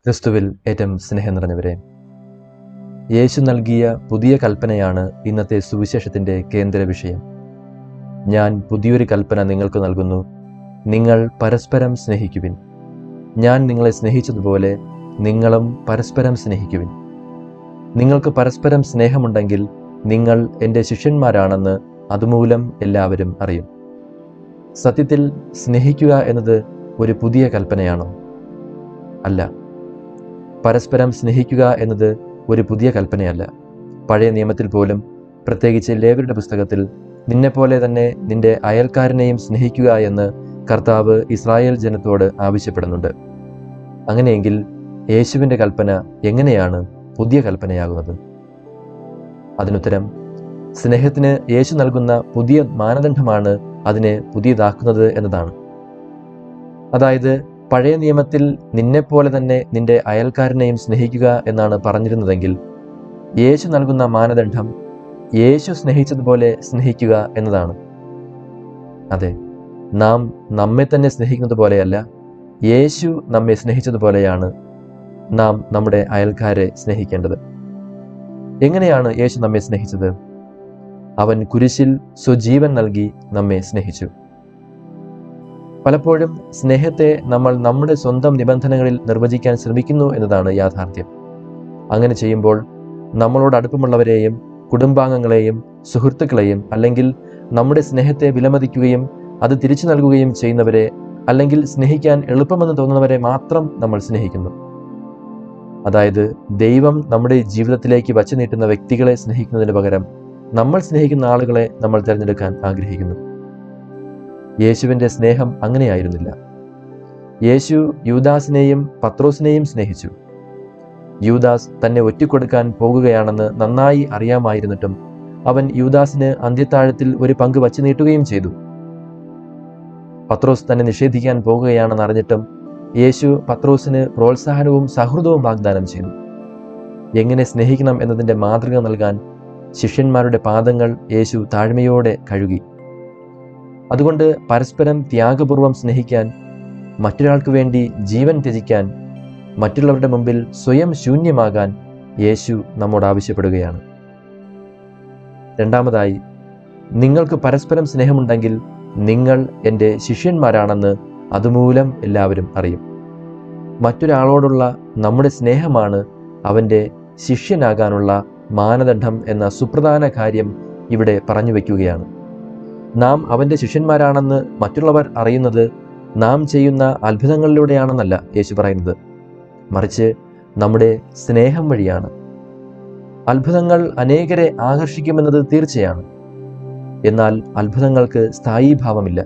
ക്രിസ്തുവിൽ ഏറ്റവും സ്നേഹം നിറഞ്ഞവരെ, യേശു നൽകിയ പുതിയ കൽപ്പനയാണ് ഇന്നത്തെ സുവിശേഷത്തിൻ്റെ കേന്ദ്ര വിഷയം. ഞാൻ പുതിയൊരു കൽപ്പന നിങ്ങൾക്ക് നൽകുന്നു, നിങ്ങൾ പരസ്പരം സ്നേഹിക്കുവിൻ. ഞാൻ നിങ്ങളെ സ്നേഹിച്ചതുപോലെ നിങ്ങളും പരസ്പരം സ്നേഹിക്കുവിൻ. നിങ്ങൾക്ക് പരസ്പരം സ്നേഹമുണ്ടെങ്കിൽ നിങ്ങൾ എൻ്റെ ശിഷ്യന്മാരാണെന്ന് അതുമൂലം എല്ലാവരും അറിയും. സത്യത്തിൽ സ്നേഹിക്കുക എന്നത് ഒരു പുതിയ കൽപ്പനയാണോ? അല്ല. പരസ്പരം സ്നേഹിക്കുക എന്നത് ഒരു പുതിയ കൽപ്പനയല്ല. പഴയ നിയമത്തിൽ പോലും, പ്രത്യേകിച്ച് ലേവ്യരുടെ പുസ്തകത്തിൽ, നിന്നെപ്പോലെ തന്നെ നിന്റെ അയൽക്കാരനെയും സ്നേഹിക്കുക എന്ന് കർത്താവ് ഇസ്രായേൽ ജനത്തോട് ആവശ്യപ്പെടുന്നുണ്ട്. അങ്ങനെയെങ്കിൽ യേശുവിൻ്റെ കൽപ്പന എങ്ങനെയാണ് പുതിയ കൽപ്പനയാകുന്നത്? അതിനുത്തരം, സ്നേഹത്തിന് യേശു നൽകുന്ന പുതിയ മാനദണ്ഡമാണ് അതിനെ പുതിയതാക്കുന്നത് എന്നതാണ്. അതായത്, പഴയ നിയമത്തിൽ നിന്നെപ്പോലെ തന്നെ നിന്റെ അയൽക്കാരനെയും സ്നേഹിക്കുക എന്നാണ് പറഞ്ഞിരുന്നതെങ്കിൽ, യേശു നൽകുന്ന മാനദണ്ഡം യേശു സ്നേഹിച്ചതുപോലെ സ്നേഹിക്കുക എന്നതാണ്. അതെ, നാം നമ്മെ തന്നെ സ്നേഹിക്കുന്നത് പോലെയല്ല, യേശു നമ്മെ സ്നേഹിച്ചതുപോലെയാണ് നാം നമ്മുടെ അയൽക്കാരെ സ്നേഹിക്കേണ്ടത്. എങ്ങനെയാണ് യേശു നമ്മെ സ്നേഹിച്ചത്? അവൻ കുരിശിൽ സ്വജീവൻ നൽകി നമ്മെ സ്നേഹിച്ചു. പലപ്പോഴും സ്നേഹത്തെ നമ്മൾ നമ്മുടെ സ്വന്തം നിബന്ധനകളിൽ നിർവചിക്കാൻ ശ്രമിക്കുന്നു എന്നതാണ് യാഥാർത്ഥ്യം. അങ്ങനെ ചെയ്യുമ്പോൾ നമ്മളോട് അടുപ്പമുള്ളവരെയും കുടുംബാംഗങ്ങളെയും സുഹൃത്തുക്കളെയും, അല്ലെങ്കിൽ നമ്മുടെ സ്നേഹത്തെ വിലമതിക്കുകയും അത് തിരിച്ചു നൽകുകയും ചെയ്യുന്നവരെ, അല്ലെങ്കിൽ സ്നേഹിക്കാൻ എളുപ്പമെന്ന് തോന്നുന്നവരെ മാത്രം നമ്മൾ സ്നേഹിക്കുന്നു. അതായത്, ദൈവം നമ്മുടെ ജീവിതത്തിലേക്ക് വച്ചു നീട്ടുന്ന വ്യക്തികളെ സ്നേഹിക്കുന്നതിന് പകരം നമ്മൾ സ്നേഹിക്കുന്ന ആളുകളെ നമ്മൾ തിരഞ്ഞെടുക്കാൻ ആഗ്രഹിക്കുന്നു. യേശുവിൻ്റെ സ്നേഹം അങ്ങനെയായിരുന്നില്ല. യേശു യൂദാസിനെയും പത്രോസിനെയും സ്നേഹിച്ചു. യൂദാസ് തന്നെ ഒറ്റിക്കൊടുക്കാൻ പോകുകയാണെന്ന് നന്നായി അറിയാമായിരുന്നിട്ടും അവൻ യൂദാസിന് അന്ത്യത്താഴത്തിൽ ഒരു പങ്ക് വച്ചു നീട്ടുകയും ചെയ്തു. പത്രോസ് തന്നെ നിഷേധിക്കാൻ പോകുകയാണെന്ന് അറിഞ്ഞിട്ടും യേശു പത്രോസിന് പ്രോത്സാഹനവും സൗഹൃദവും വാഗ്ദാനം ചെയ്തു. എങ്ങനെ സ്നേഹിക്കണം എന്നതിൻ്റെ മാതൃക നൽകാൻ ശിഷ്യന്മാരുടെ പാദങ്ങൾ യേശു താഴ്മയോടെ കഴുകി. അതുകൊണ്ട് പരസ്പരം ത്യാഗപൂർവം സ്നേഹിക്കാൻ, മറ്റൊരാൾക്ക് വേണ്ടി ജീവൻ ത്യജിക്കാൻ, മറ്റുള്ളവരുടെ മുമ്പിൽ സ്വയം ശൂന്യമാകാൻ യേശു നമ്മോട് ആവശ്യപ്പെടുകയാണ്. രണ്ടാമതായി, നിങ്ങൾക്ക് പരസ്പരം സ്നേഹമുണ്ടെങ്കിൽ നിങ്ങൾ എൻ്റെ ശിഷ്യന്മാരാണെന്ന് അതുമൂലം എല്ലാവരും അറിയും. മറ്റൊരാളോടുള്ള നമ്മുടെ സ്നേഹമാണ് അവൻ്റെ ശിഷ്യനാകാനുള്ള മാനദണ്ഡം എന്ന സുപ്രധാന കാര്യം ഇവിടെ പറഞ്ഞു വയ്ക്കുകയാണ്. നാം അവൻ്റെ ശിഷ്യന്മാരാണെന്ന് മറ്റുള്ളവർ അറിയുന്നത് നാം ചെയ്യുന്ന അത്ഭുതങ്ങളിലൂടെയാണെന്നല്ല യേശു പറയുന്നത്, മറിച്ച് നമ്മുടെ സ്നേഹം വഴിയാണ്. അത്ഭുതങ്ങൾ അനേകരെ ആകർഷിക്കുമെന്നത് തീർച്ചയാണ്. എന്നാൽ അത്ഭുതങ്ങൾക്ക് സ്ഥായീഭാവമില്ല.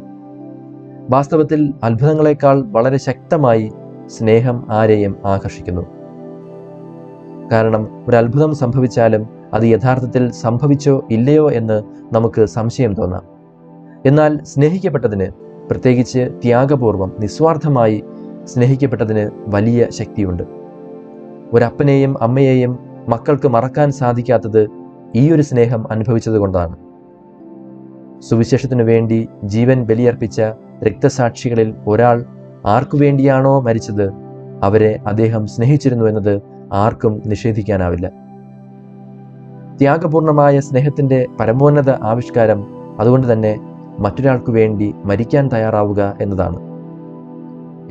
വാസ്തവത്തിൽ അത്ഭുതങ്ങളെക്കാൾ വളരെ ശക്തമായി സ്നേഹം ആരെയും ആകർഷിക്കുന്നു. കാരണം ഒരു അത്ഭുതം സംഭവിച്ചാലും അത് യഥാർത്ഥത്തിൽ സംഭവിച്ചോ ഇല്ലയോ എന്ന് നമുക്ക് സംശയം തോന്നാം. എന്നാൽ സ്നേഹിക്കപ്പെട്ടതിന്, പ്രത്യേകിച്ച് ത്യാഗപൂർവം നിസ്വാർത്ഥമായി സ്നേഹിക്കപ്പെട്ടതിന് വലിയ ശക്തിയുണ്ട്. ഒരപ്പനെയും അമ്മയെയും മക്കൾക്ക് മറക്കാൻ സാധിക്കാത്തത് ഈ ഒരു സ്നേഹം അനുഭവിച്ചത് കൊണ്ടാണ്. സുവിശേഷത്തിനു വേണ്ടി ജീവൻ ബലിയർപ്പിച്ച രക്തസാക്ഷികളിൽ ഒരാൾ ആർക്കു വേണ്ടിയാണോ മരിച്ചത്, അവരെ അദ്ദേഹം സ്നേഹിച്ചിരുന്നു എന്നത് ആർക്കും നിഷേധിക്കാനാവില്ല. ത്യാഗപൂർണമായ സ്നേഹത്തിൻ്റെ പരമോന്നത ആവിഷ്കാരം അതുകൊണ്ട് തന്നെ മറ്റൊരാൾക്ക് വേണ്ടി മരിക്കാൻ തയ്യാറാവുക എന്നതാണ്.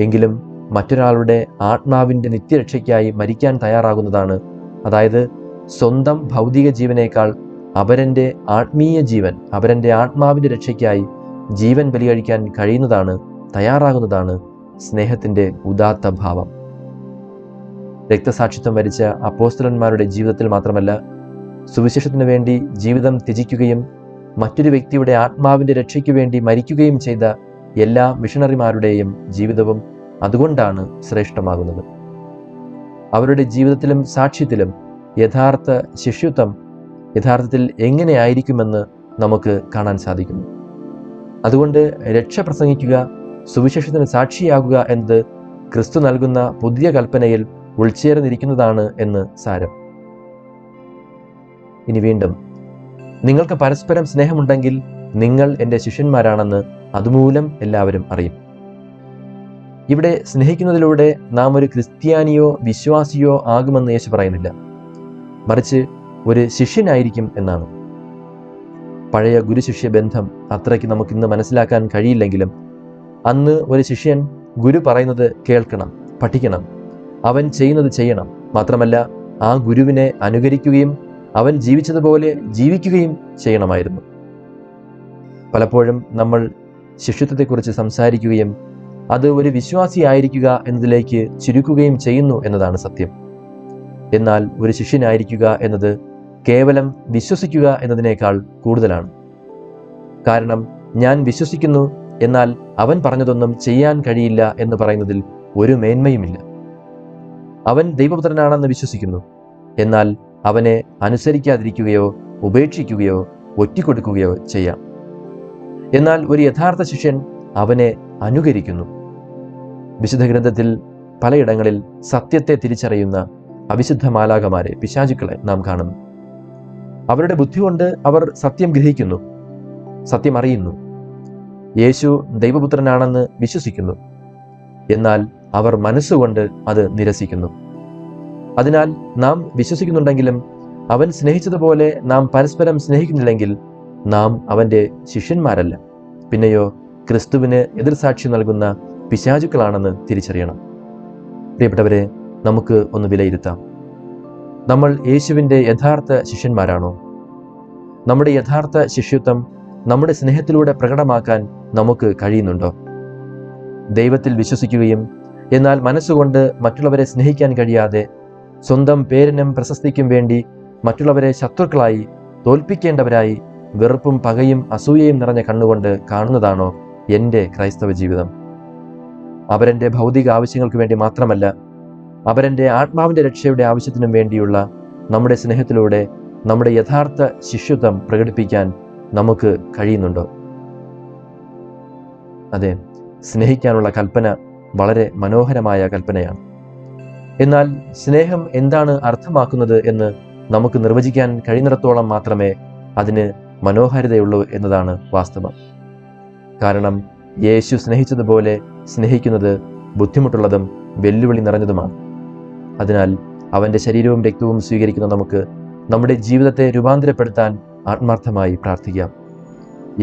എങ്കിലും മറ്റൊരാളുടെ ആത്മാവിൻ്റെ നിത്യരക്ഷയ്ക്കായി മരിക്കാൻ തയ്യാറാകുന്നതാണ്, അതായത് സ്വന്തം ഭൗതിക ജീവനേക്കാൾ അപരൻ്റെ ആത്മീയ ജീവൻ, അപരൻ്റെ ആത്മാവിൻ്റെ രക്ഷയ്ക്കായി ജീവൻ ബലികഴിക്കാൻ കഴിയുന്നതാണ്, തയ്യാറാകുന്നതാണ് സ്നേഹത്തിൻ്റെ ഉദാത്ത ഭാവം. രക്തസാക്ഷിത്വം വരിച്ച അപ്പോസ്തലന്മാരുടെ ജീവിതത്തിൽ മാത്രമല്ല, സുവിശേഷത്തിനു വേണ്ടി ജീവിതം ത്യജിക്കുകയും മറ്റൊരു വ്യക്തിയുടെ ആത്മാവിൻ്റെ രക്ഷയ്ക്ക് വേണ്ടി മരിക്കുകയും ചെയ്ത എല്ലാ മിഷണറിമാരുടെയും ജീവിതവും അതുകൊണ്ടാണ് ശ്രേഷ്ഠമാകുന്നത്. അവരുടെ ജീവിതത്തിലും സാക്ഷ്യത്തിലും യഥാർത്ഥ ശിഷ്യത്വം യഥാർത്ഥത്തിൽ എങ്ങനെയായിരിക്കുമെന്ന് നമുക്ക് കാണാൻ സാധിക്കുന്നു. അതുകൊണ്ട് രക്ഷ പ്രസംഗിക്കുക, സുവിശേഷത്തിന് സാക്ഷിയാകുക എന്നത് ക്രിസ്തു നൽകുന്ന പുതിയ കൽപ്പനയിൽ ഉൾച്ചേർന്നിരിക്കുന്നതാണ് എന്ന് സാരം. ഇനി വീണ്ടും, നിങ്ങൾക്ക് പരസ്പരം സ്നേഹമുണ്ടെങ്കിൽ നിങ്ങൾ എൻ്റെ ശിഷ്യന്മാരാണെന്ന് അതുമൂലം എല്ലാവരും അറിയും. ഇവിടെ സ്നേഹിക്കുന്നതിലൂടെ നാം ഒരു ക്രിസ്ത്യാനിയോ വിശ്വാസിയോ ആകുമെന്ന് യേശു പറയുന്നില്ല, മറിച്ച് ഒരു ശിഷ്യനായിരിക്കും എന്നാണ്. പഴയ ഗുരുശിഷ്യ ബന്ധം അത്രയ്ക്ക് നമുക്കിന്ന് മനസ്സിലാക്കാൻ കഴിയില്ലെങ്കിലും അന്ന് ഒരു ശിഷ്യൻ ഗുരു പറയുന്നത് കേൾക്കണം, പഠിക്കണം, അവൻ ചെയ്യുന്നത് ചെയ്യണം, മാത്രമല്ല ആ ഗുരുവിനെ അനുകരിക്കുകയും അവൻ ജീവിച്ചതുപോലെ ജീവിക്കുകയും ചെയ്യണമായിരുന്നു. പലപ്പോഴും നമ്മൾ ശിഷ്യത്വത്തെക്കുറിച്ച് സംസാരിക്കുകയും അത് ഒരു വിശ്വാസിയായിരിക്കുക എന്നതിലേക്ക് ചുരുക്കുകയും ചെയ്യുന്നു എന്നതാണ് സത്യം. എന്നാൽ ഒരു ശിഷ്യനായിരിക്കുക എന്നത് കേവലം വിശ്വസിക്കുക എന്നതിനേക്കാൾ കൂടുതലാണ്. കാരണം ഞാൻ വിശ്വസിക്കുന്നു, എന്നാൽ അവൻ പറഞ്ഞതൊന്നും ചെയ്യാൻ കഴിയില്ല എന്ന് പറയുന്നതിൽ ഒരു മേന്മയുമില്ല. അവൻ ദൈവപുത്രനാണെന്ന് വിശ്വസിക്കുന്നു, എന്നാൽ അവനെ അനുസരിക്കാതിരിക്കുകയോ ഉപേക്ഷിക്കുകയോ ഒറ്റിക്കൊടുക്കുകയോ ചെയ്യാം. എന്നാൽ ഒരു യഥാർത്ഥ ശിഷ്യൻ അവനെ അനുകരിക്കുന്നു. വിശുദ്ധ ഗ്രന്ഥത്തിൽ പലയിടങ്ങളിൽ സത്യത്തെ തിരിച്ചറിയുന്ന അവിശുദ്ധ മാലാഖമാരെ, പിശാചുക്കളെ നാം കാണുന്നു. അവരുടെ ബുദ്ധി കൊണ്ട് അവർ സത്യം ഗ്രഹിക്കുന്നു, സത്യം അറിയുന്നു, യേശു ദൈവപുത്രനാണെന്ന് വിശ്വസിക്കുന്നു. എന്നാൽ അവർ മനസ്സുകൊണ്ട് അത് നിരസിക്കുന്നു. അതിനാൽ നാം വിശ്വസിക്കുന്നുണ്ടെങ്കിലും അവൻ സ്നേഹിച്ചതുപോലെ നാം പരസ്പരം സ്നേഹിക്കുന്നില്ലെങ്കിൽ നാം അവൻ്റെ ശിഷ്യന്മാരല്ല, പിന്നെയോ ക്രിസ്തുവിന് എതിർസാക്ഷി നൽകുന്ന പിശാചുക്കളാണെന്ന് തിരിച്ചറിയണം. പ്രിയപ്പെട്ടവരെ, നമുക്ക് ഒന്ന് വിലയിരുത്താം. നമ്മൾ യേശുവിൻ്റെ യഥാർത്ഥ ശിഷ്യന്മാരാണോ? നമ്മുടെ യഥാർത്ഥ ശിഷ്യത്വം നമ്മുടെ സ്നേഹത്തിലൂടെ പ്രകടമാക്കാൻ നമുക്ക് കഴിയുന്നുണ്ടോ? ദൈവത്തിൽ വിശ്വസിക്കുകയും എന്നാൽ മനസ്സുകൊണ്ട് മറ്റുള്ളവരെ സ്നേഹിക്കാൻ കഴിയാതെ സ്വന്തം പേരിനും പ്രശസ്തിക്കും വേണ്ടി മറ്റുള്ളവരെ ശത്രുക്കളായി, തോൽപ്പിക്കേണ്ടവരായി, വെറുപ്പും പകയും അസൂയയും നിറഞ്ഞ കണ്ണുകൊണ്ട് കാണുന്നതാണോ എൻ്റെ ക്രൈസ്തവ ജീവിതം? അവരെൻ്റെ ഭൗതിക ആവശ്യങ്ങൾക്ക് വേണ്ടി മാത്രമല്ല, അവരെൻ്റെ ആത്മാവിൻ്റെ രക്ഷയുടെ ആവശ്യത്തിനും വേണ്ടിയുള്ള നമ്മുടെ സ്നേഹത്തിലൂടെ നമ്മുടെ യഥാർത്ഥ ശിഷ്യത്വം പ്രകടിപ്പിക്കാൻ നമുക്ക് കഴിയുന്നുണ്ടോ? അതെ, സ്നേഹിക്കാനുള്ള കൽപ്പന വളരെ മനോഹരമായ കൽപ്പനയാണ്. എന്നാൽ സ്നേഹം എന്താണ് അർത്ഥമാക്കുന്നത് എന്ന് നമുക്ക് നിർവചിക്കാൻ കഴിയുന്നിടത്തോളം മാത്രമേ അതിന് മനോഹാരിതയുള്ളൂ എന്നതാണ് വാസ്തവം. കാരണം യേശു സ്നേഹിച്ചതുപോലെ സ്നേഹിക്കുന്നത് ബുദ്ധിമുട്ടുള്ളതും വെല്ലുവിളി നിറഞ്ഞതുമാണ്. അതിനാൽ അവൻ്റെ ശരീരവും രക്തവും സ്വീകരിക്കുന്ന നമുക്ക് നമ്മുടെ ജീവിതത്തെ രൂപാന്തരപ്പെടുത്താൻ ആത്മാർത്ഥമായി പ്രാർത്ഥിക്കാം.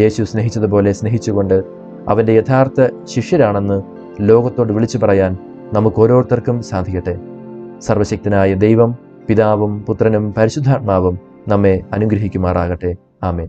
യേശു സ്നേഹിച്ചതുപോലെ സ്നേഹിച്ചുകൊണ്ട് അവൻ്റെ യഥാർത്ഥ ശിഷ്യരാണെന്ന് ലോകത്തോട് വിളിച്ചു പറയാൻ നമുക്ക് ഓരോരുത്തർക്കും സാധിക്കട്ടെ. സർവശക്തനായ ദൈവം, പിതാവും പുത്രനും പരിശുദ്ധാത്മാവും നമ്മെ അനുഗ്രഹിക്കുമാറാകട്ടെ. ആമേൻ.